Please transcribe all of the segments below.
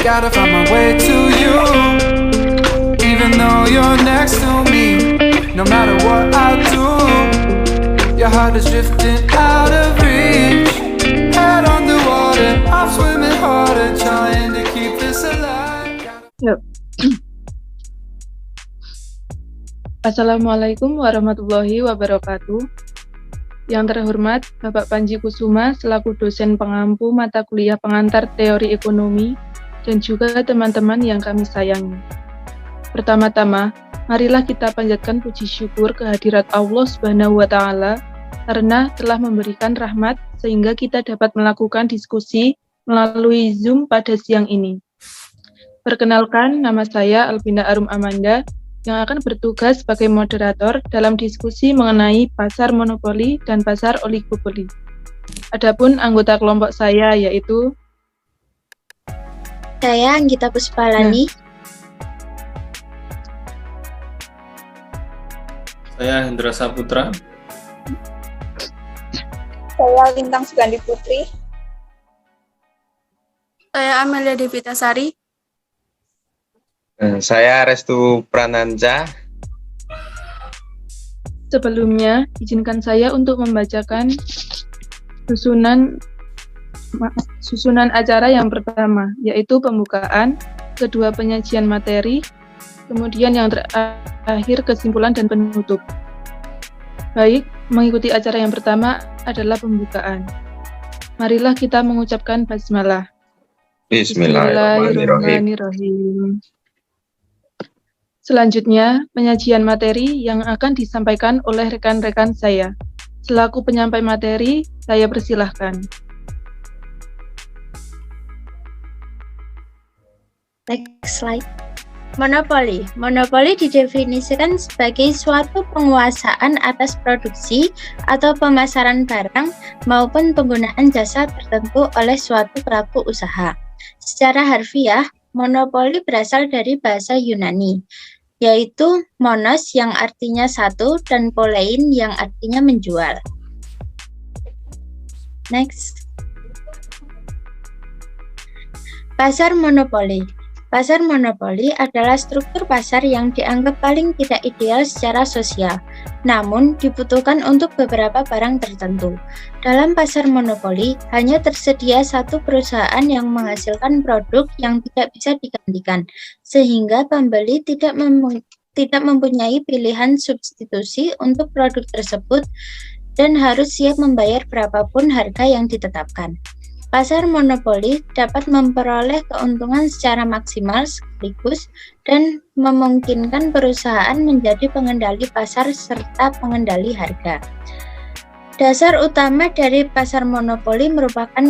Gotta find my way to you, even though you're next to me. No matter what I do, your heart is drifting out of reach. Head on the water, I'm swimming harder, trying to keep this alive. Yuk. Assalamualaikum warahmatullahi wabarakatuh. Yang terhormat Bapak Panji Kusuma selaku dosen pengampu mata kuliah pengantar teori ekonomi dan juga teman-teman yang kami sayangi. Pertama-tama, marilah kita panjatkan puji syukur kehadirat Allah Subhanahu wa Ta'ala karena telah memberikan rahmat sehingga kita dapat melakukan diskusi melalui Zoom pada siang ini. Perkenalkan, nama saya Albina Arum Amanda yang akan bertugas sebagai moderator dalam diskusi mengenai pasar monopoli dan pasar oligopoli. Adapun anggota kelompok saya yaitu saya Anggita Puspalani. Saya Hendra Saputra. Saya Lintang Sugandi Putri. Saya Amelia Devitasari. Saya Restu Prananja. Sebelumnya, izinkan saya untuk membacakan susunan acara yang pertama, yaitu pembukaan, kedua penyajian materi, kemudian yang terakhir kesimpulan dan penutup. Baik, mengikuti acara yang pertama adalah pembukaan. Marilah kita mengucapkan basmalah. Bismillahirrahmanirrahim. Selanjutnya, penyajian materi yang akan disampaikan oleh rekan-rekan saya. Selaku penyampai materi, saya persilahkan. Next slide. Monopoli. Monopoli didefinisikan sebagai suatu penguasaan atas produksi atau pemasaran barang maupun penggunaan jasa tertentu oleh suatu pelaku usaha. Secara harfiah, monopoli berasal dari bahasa Yunani, yaitu monos yang artinya satu dan polein yang artinya menjual. Next. Pasar monopoli. Pasar monopoli adalah struktur pasar yang dianggap paling tidak ideal secara sosial, namun dibutuhkan untuk beberapa barang tertentu. Dalam pasar monopoli, hanya tersedia satu perusahaan yang menghasilkan produk yang tidak bisa digantikan, sehingga pembeli tidak mempunyai pilihan substitusi untuk produk tersebut dan harus siap membayar berapapun harga yang ditetapkan. Pasar monopoli dapat memperoleh keuntungan secara maksimal sekaligus dan memungkinkan perusahaan menjadi pengendali pasar serta pengendali harga. Dasar utama dari pasar monopoli merupakan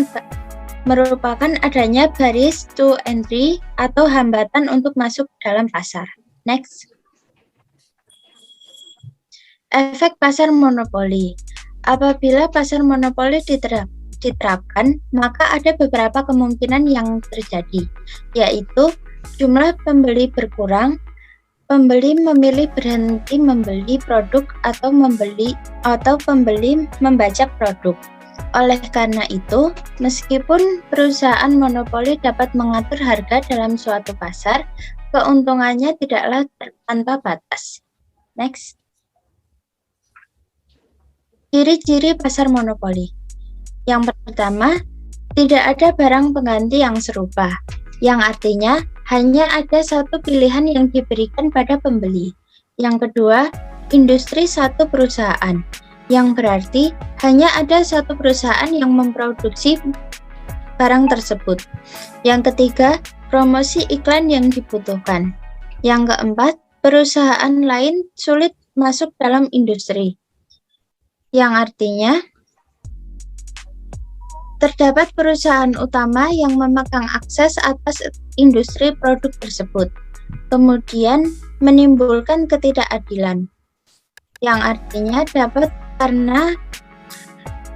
adanya barriers to entry atau hambatan untuk masuk dalam pasar. Next. Efek pasar monopoli. Apabila pasar monopoli diterapkan, maka ada beberapa kemungkinan yang terjadi, yaitu jumlah pembeli berkurang, pembeli memilih berhenti membeli produk atau pembeli membajak produk. Oleh karena itu, meskipun perusahaan monopoli dapat mengatur harga dalam suatu pasar, keuntungannya tidaklah tanpa batas. Next. Ciri-ciri pasar monopoli. Yang pertama, tidak ada barang pengganti yang serupa, yang artinya hanya ada satu pilihan yang diberikan pada pembeli. Yang kedua, industri satu perusahaan, yang berarti hanya ada satu perusahaan yang memproduksi barang tersebut. Yang ketiga, promosi iklan yang dibutuhkan. Yang keempat, perusahaan lain sulit masuk dalam industri, yang artinya terdapat perusahaan utama yang memegang akses atas industri produk tersebut, kemudian menimbulkan ketidakadilan, yang artinya dapat karena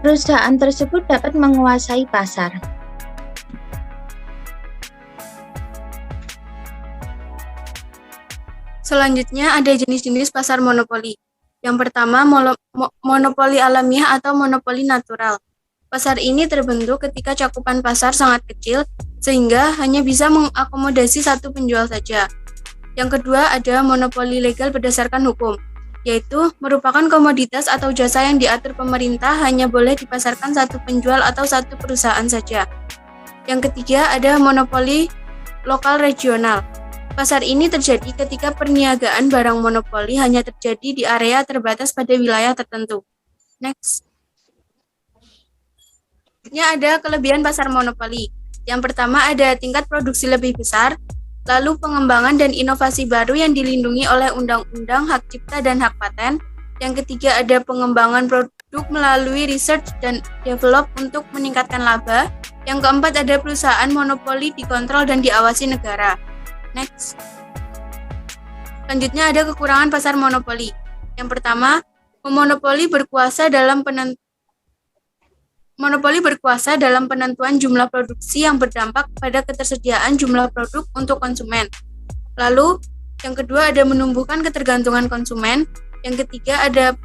perusahaan tersebut dapat menguasai pasar. Selanjutnya ada jenis-jenis pasar monopoli. Yang pertama, monopoli alamiah atau monopoli natural. Pasar ini terbentuk ketika cakupan pasar sangat kecil sehingga hanya bisa mengakomodasi satu penjual saja. Yang kedua ada monopoli legal berdasarkan hukum, yaitu merupakan komoditas atau jasa yang diatur pemerintah hanya boleh dipasarkan satu penjual atau satu perusahaan saja. Yang ketiga ada monopoli lokal regional. Pasar ini terjadi ketika perniagaan barang monopoli hanya terjadi di area terbatas pada wilayah tertentu. Next. Selanjutnya ada kelebihan pasar monopoli. Yang pertama ada tingkat produksi lebih besar, lalu pengembangan dan inovasi baru yang dilindungi oleh undang-undang, hak cipta, dan hak paten. Yang ketiga ada pengembangan produk melalui research dan develop untuk meningkatkan laba. Yang keempat ada perusahaan monopoli dikontrol dan diawasi negara. Next. Selanjutnya ada kekurangan pasar monopoli. Yang pertama, monopoli berkuasa dalam penentuan jumlah produksi yang berdampak pada ketersediaan jumlah produk untuk konsumen. Lalu, yang kedua ada menumbuhkan ketergantungan konsumen. Yang ketiga ada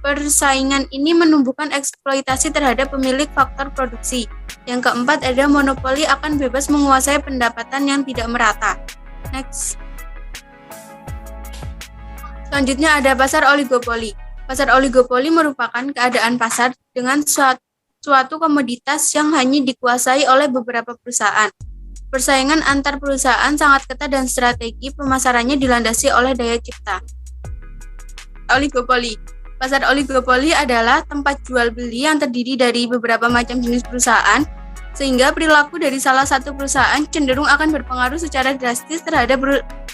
persaingan ini menumbuhkan eksploitasi terhadap pemilik faktor produksi. Yang keempat ada monopoli akan bebas menguasai pendapatan yang tidak merata. Next. Selanjutnya ada pasar oligopoli. Pasar oligopoli merupakan keadaan pasar dengan suatu komoditas yang hanya dikuasai oleh beberapa perusahaan. Persaingan antar perusahaan sangat ketat dan strategi pemasarannya dilandasi oleh daya cipta. Oligopoli. Pasar oligopoli adalah tempat jual beli yang terdiri dari beberapa macam jenis perusahaan, sehingga perilaku dari salah satu perusahaan cenderung akan berpengaruh secara drastis terhadap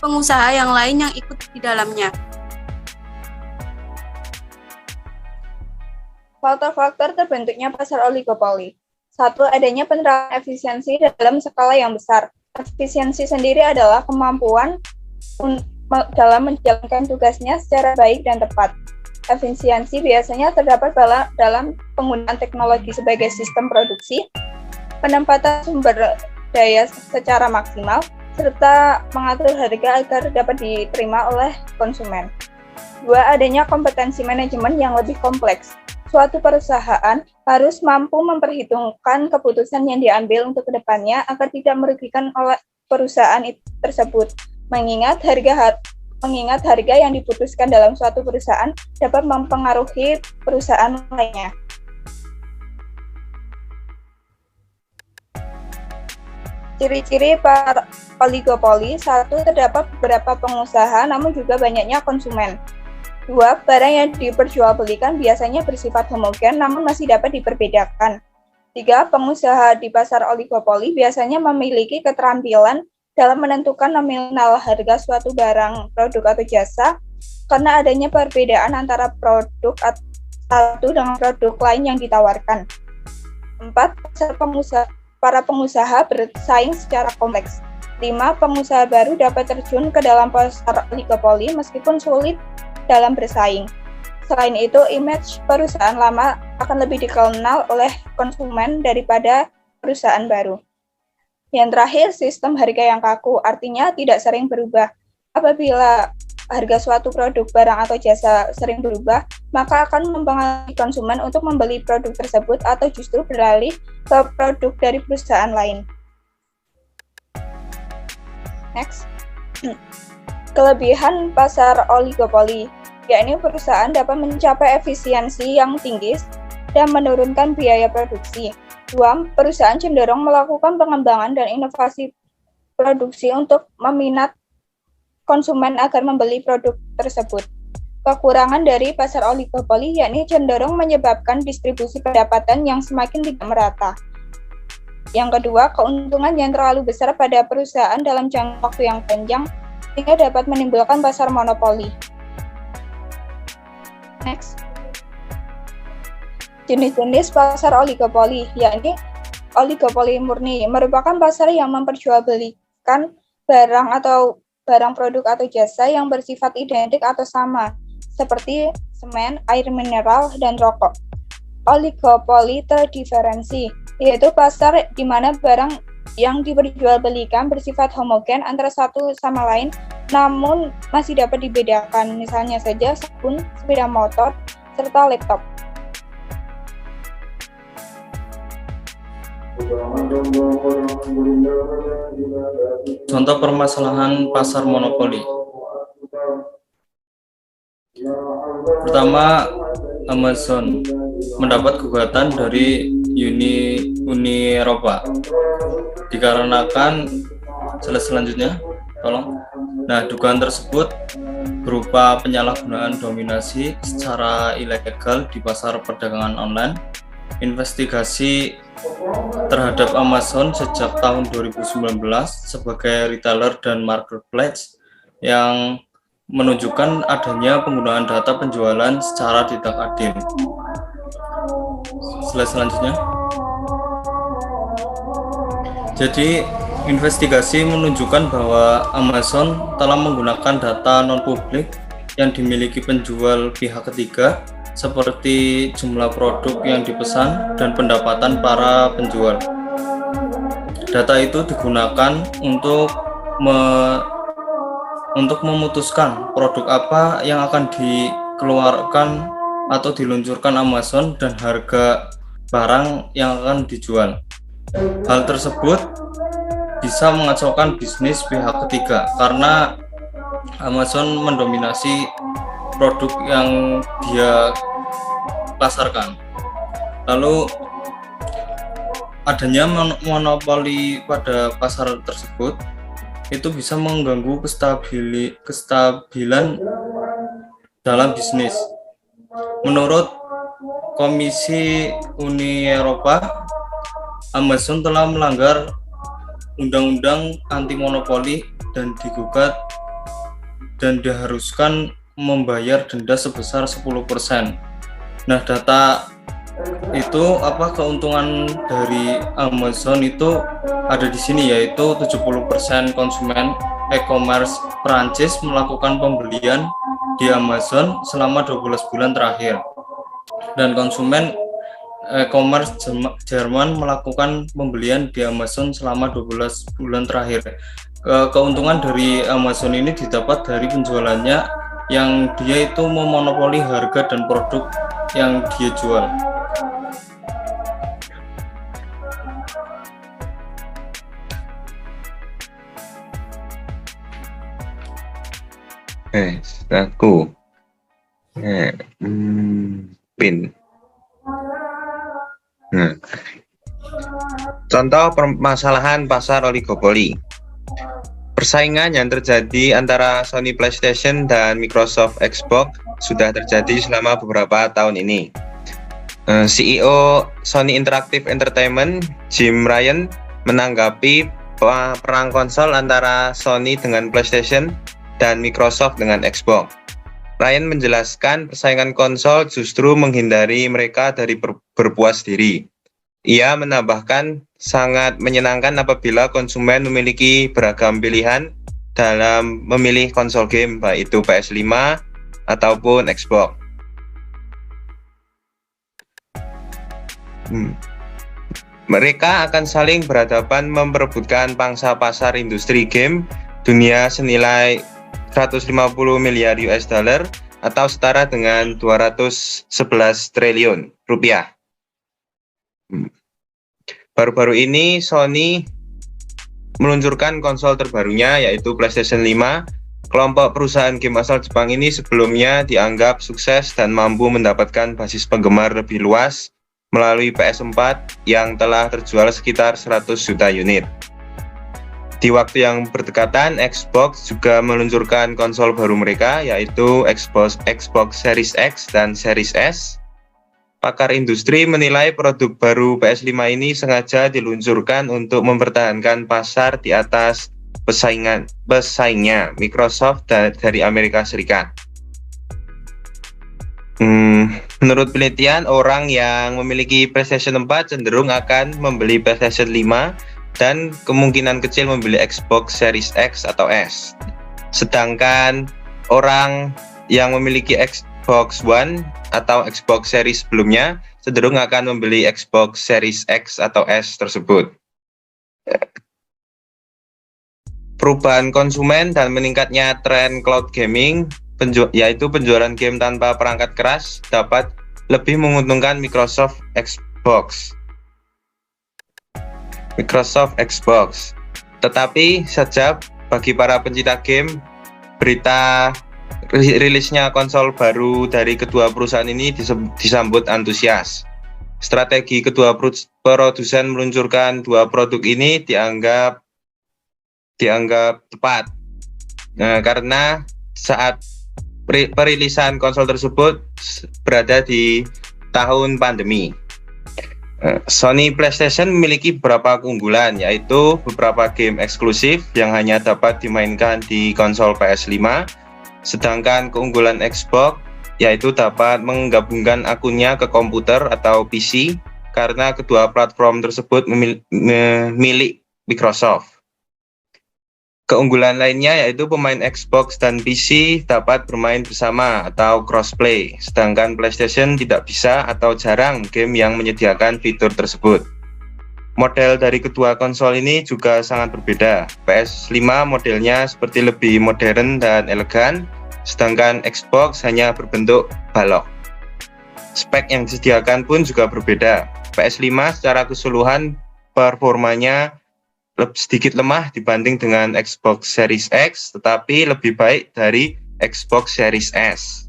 pengusaha yang lain yang ikut di dalamnya. Faktor-faktor terbentuknya pasar oligopoli. 1. Adanya penerapan efisiensi dalam skala yang besar. Efisiensi sendiri adalah kemampuan dalam menjalankan tugasnya secara baik dan tepat. Efisiensi biasanya terdapat dalam penggunaan teknologi sebagai sistem produksi, penempatan sumber daya secara maksimal, serta mengatur harga agar dapat diterima oleh konsumen. 2. Adanya kompetensi manajemen yang lebih kompleks. Suatu perusahaan harus mampu memperhitungkan keputusan yang diambil untuk kedepannya agar tidak merugikan oleh perusahaan tersebut. Mengingat harga yang diputuskan dalam suatu perusahaan dapat mempengaruhi perusahaan lainnya. Ciri-ciri para oligopoli. 1. Terdapat beberapa pengusaha namun juga banyaknya konsumen. 2. Barang yang diperjualbelikan biasanya bersifat homogen namun masih dapat diperbedakan. 3. Pengusaha di pasar oligopoli biasanya memiliki keterampilan dalam menentukan nominal harga suatu barang, produk, atau jasa karena adanya perbedaan antara produk satu dengan produk lain yang ditawarkan. 4. Para pengusaha bersaing secara kompleks. 5. Pengusaha baru dapat terjun ke dalam pasar oligopoli meskipun sulit dalam bersaing. Selain itu, image perusahaan lama akan lebih dikenal oleh konsumen daripada perusahaan baru. Yang terakhir, sistem harga yang kaku, artinya tidak sering berubah. Apabila harga suatu produk, barang, atau jasa sering berubah, maka akan mempengaruhi konsumen untuk membeli produk tersebut atau justru beralih ke produk dari perusahaan lain. Next. Kelebihan pasar oligopoli, yakni perusahaan dapat mencapai efisiensi yang tinggi dan menurunkan biaya produksi. 2. Perusahaan cenderung melakukan pengembangan dan inovasi produksi untuk meminat konsumen agar membeli produk tersebut. Kekurangan dari pasar oligopoli yakni cenderung menyebabkan distribusi pendapatan yang semakin tidak merata. Yang kedua, keuntungan yang terlalu besar pada perusahaan dalam jangka waktu yang panjang sehingga dapat menimbulkan pasar monopoli. Next. Jenis-jenis pasar oligopoli, yakni oligopoli murni, merupakan pasar yang memperjualbelikan barang produk atau jasa yang bersifat identik atau sama, seperti semen, air mineral, dan rokok. Oligopoli terdiferensi, yaitu pasar di mana barang yang diperjualbelikan bersifat homogen antara satu sama lain, namun masih dapat dibedakan, misalnya saja sabun, sepeda motor, serta laptop. Contoh permasalahan pasar monopoli. Pertama, Amazon mendapat gugatan dari Uni Eropa dikarenakan selanjutnya, tolong. Nah, dugaan tersebut berupa penyalahgunaan dominasi secara ilegal di pasar perdagangan online. Investigasi terhadap Amazon sejak tahun 2019 sebagai retailer dan marketplace yang menunjukkan adanya penggunaan data penjualan secara tidak adil. Slide selanjutnya. Jadi, investigasi menunjukkan bahwa Amazon telah menggunakan data non-publik yang dimiliki penjual pihak ketiga seperti jumlah produk yang dipesan dan pendapatan para penjual. Data itu digunakan untuk memutuskan produk apa yang akan dikeluarkan atau diluncurkan Amazon dan harga barang yang akan dijual. Hal tersebut bisa mengacaukan bisnis pihak ketiga karena Amazon mendominasi produk yang dia pasarkan. Lalu adanya monopoli pada pasar tersebut itu bisa mengganggu kestabilan dalam bisnis. Menurut Komisi Uni Eropa, Amazon telah melanggar undang-undang anti monopoli dan digugat dan diharuskan membayar denda sebesar 10%. Nah, data itu keuntungan dari Amazon itu ada di sini, yaitu 70% konsumen e-commerce Prancis melakukan pembelian di Amazon selama 12 bulan terakhir, dan konsumen e-commerce Jerman melakukan pembelian di Amazon selama 12 bulan terakhir. Keuntungan dari Amazon ini didapat dari penjualannya yang dia itu memonopoli harga dan produk yang dia jual. Aku pin. Contoh permasalahan pasar oligopoli. Persaingan yang terjadi antara Sony PlayStation dan Microsoft Xbox sudah terjadi selama beberapa tahun ini. CEO Sony Interactive Entertainment, Jim Ryan, menanggapi perang konsol antara Sony dengan PlayStation dan Microsoft dengan Xbox. Ryan menjelaskan persaingan konsol justru menghindari mereka dari berpuas diri. Ia menambahkan sangat menyenangkan apabila konsumen memiliki beragam pilihan dalam memilih konsol game, baik itu PS5 ataupun Xbox. Mereka akan saling berhadapan memperebutkan pangsa pasar industri game dunia senilai 150 miliar US dollar atau setara dengan 211 triliun rupiah. Baru-baru ini Sony meluncurkan konsol terbarunya, yaitu PlayStation 5. Kelompok perusahaan game asal Jepang ini sebelumnya dianggap sukses dan mampu mendapatkan basis penggemar lebih luas melalui PS4 yang telah terjual sekitar 100 juta unit. Di waktu yang berdekatan, Xbox juga meluncurkan konsol baru mereka, yaitu Xbox Series X dan Series S. Pakar industri menilai produk baru PS5 ini sengaja diluncurkan untuk mempertahankan pasar di atas pesaingnya Microsoft dari Amerika Serikat. Menurut penelitian, orang yang memiliki PlayStation 4 cenderung akan membeli PlayStation 5 dan kemungkinan kecil membeli Xbox Series X atau S. Sedangkan orang yang memiliki Xbox One atau Xbox Series sebelumnya cenderung akan membeli Xbox Series X atau S tersebut. Perubahan konsumen dan meningkatnya tren cloud gaming, yaitu penjualan game tanpa perangkat keras, dapat lebih menguntungkan Microsoft Xbox. Microsoft Xbox. Tetapi sejak bagi para pencinta game, berita rilisnya konsol baru dari kedua perusahaan ini disambut antusias. Strategi kedua produsen meluncurkan dua produk ini dianggap tepat. Karena saat perilisan konsol tersebut berada di tahun pandemi. Sony PlayStation memiliki beberapa keunggulan, yaitu beberapa game eksklusif yang hanya dapat dimainkan di konsol PS5, sedangkan keunggulan Xbox yaitu dapat menggabungkan akunnya ke komputer atau PC karena kedua platform tersebut milik Microsoft. Keunggulan lainnya yaitu pemain Xbox dan PC dapat bermain bersama atau crossplay, sedangkan PlayStation tidak bisa atau jarang game yang menyediakan fitur tersebut. Model dari kedua konsol ini juga sangat berbeda. PS5 modelnya seperti lebih modern dan elegan, sedangkan Xbox hanya berbentuk balok. Spek yang disediakan pun juga berbeda. PS5 secara keseluruhan performanya sedikit lemah dibanding dengan Xbox Series X, tetapi lebih baik dari Xbox Series S.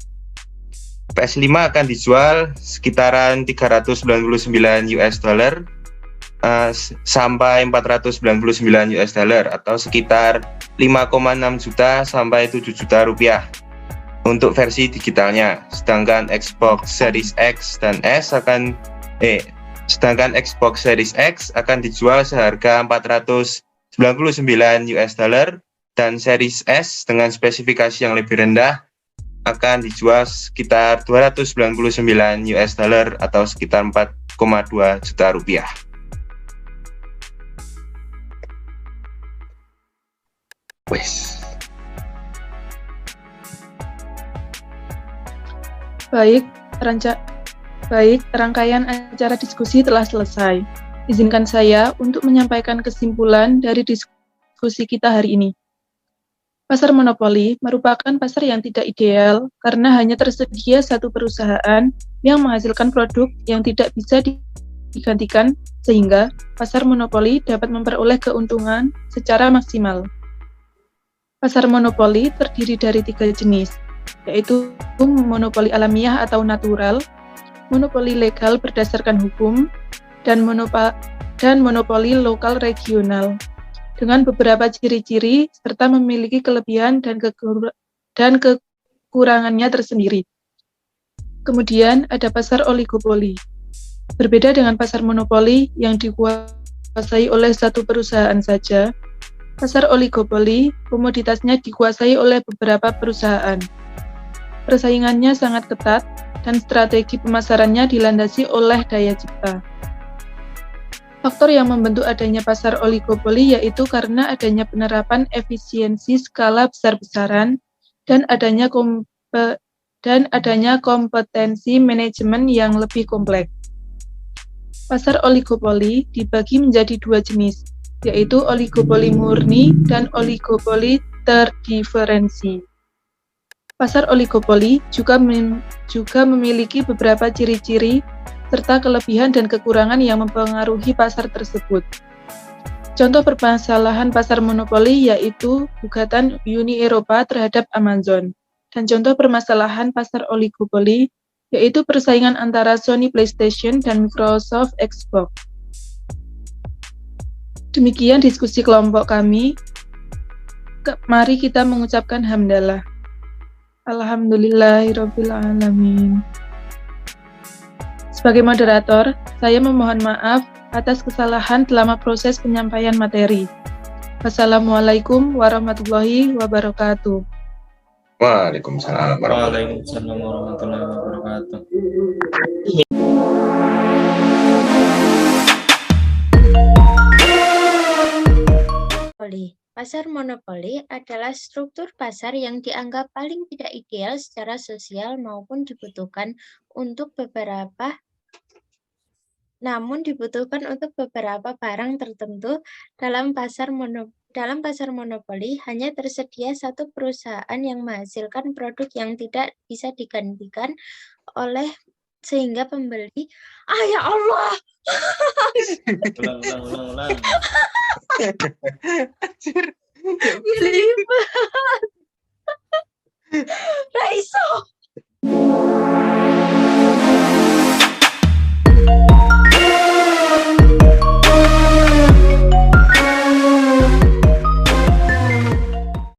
PS5 akan dijual sekitaran $399 sampai $499 atau sekitar 5,6 juta sampai 7 juta rupiah untuk versi digitalnya. Sedangkan Xbox Series X dan S Xbox Series X akan dijual seharga $499 dan Series S dengan spesifikasi yang lebih rendah akan dijual sekitar $299 atau sekitar 4,2 juta rupiah. Wes. Baik, rangkaian acara diskusi telah selesai. Izinkan saya untuk menyampaikan kesimpulan dari diskusi kita hari ini. Pasar monopoli merupakan pasar yang tidak ideal karena hanya tersedia satu perusahaan yang menghasilkan produk yang tidak bisa digantikan, sehingga pasar monopoli dapat memperoleh keuntungan secara maksimal. Pasar monopoli terdiri dari 3 jenis, yaitu monopoli alamiah atau natural, monopoli legal berdasarkan hukum, dan monopoli lokal regional, dengan beberapa ciri-ciri serta memiliki kelebihan dan kekurangannya tersendiri. Kemudian ada pasar oligopoli. Berbeda dengan pasar monopoli yang dikuasai oleh satu perusahaan saja, pasar oligopoli komoditasnya dikuasai oleh beberapa perusahaan. Persaingannya sangat ketat dan strategi pemasarannya dilandasi oleh daya cipta. Faktor yang membentuk adanya pasar oligopoli yaitu karena adanya penerapan efisiensi skala besar-besaran dan adanya kompetensi manajemen yang lebih kompleks. Pasar oligopoli dibagi menjadi 2 jenis, yaitu oligopoli murni dan oligopoli terdiferensi. Pasar oligopoli juga memiliki beberapa ciri-ciri serta kelebihan dan kekurangan yang mempengaruhi pasar tersebut. Contoh permasalahan pasar monopoli yaitu gugatan Uni Eropa terhadap Amazon, dan contoh permasalahan pasar oligopoli yaitu persaingan antara Sony PlayStation dan Microsoft Xbox. Demikian diskusi kelompok kami. Mari kita mengucapkan hamdalah. Alhamdulillahirabbil alamin. Sebagai moderator, saya memohon maaf atas kesalahan selama proses penyampaian materi. Wassalamualaikum warahmatullahi wabarakatuh. Waalaikumsalam Waalaikumsalam warahmatullahi wabarakatuh. Pasar monopoli adalah struktur pasar yang dianggap paling tidak ideal secara sosial maupun dibutuhkan untuk beberapa barang tertentu. Dalam pasar monopoli hanya tersedia satu perusahaan yang menghasilkan produk yang tidak bisa digantikan oleh sehingga pembeli, ya Allah, Ulang. berlipat.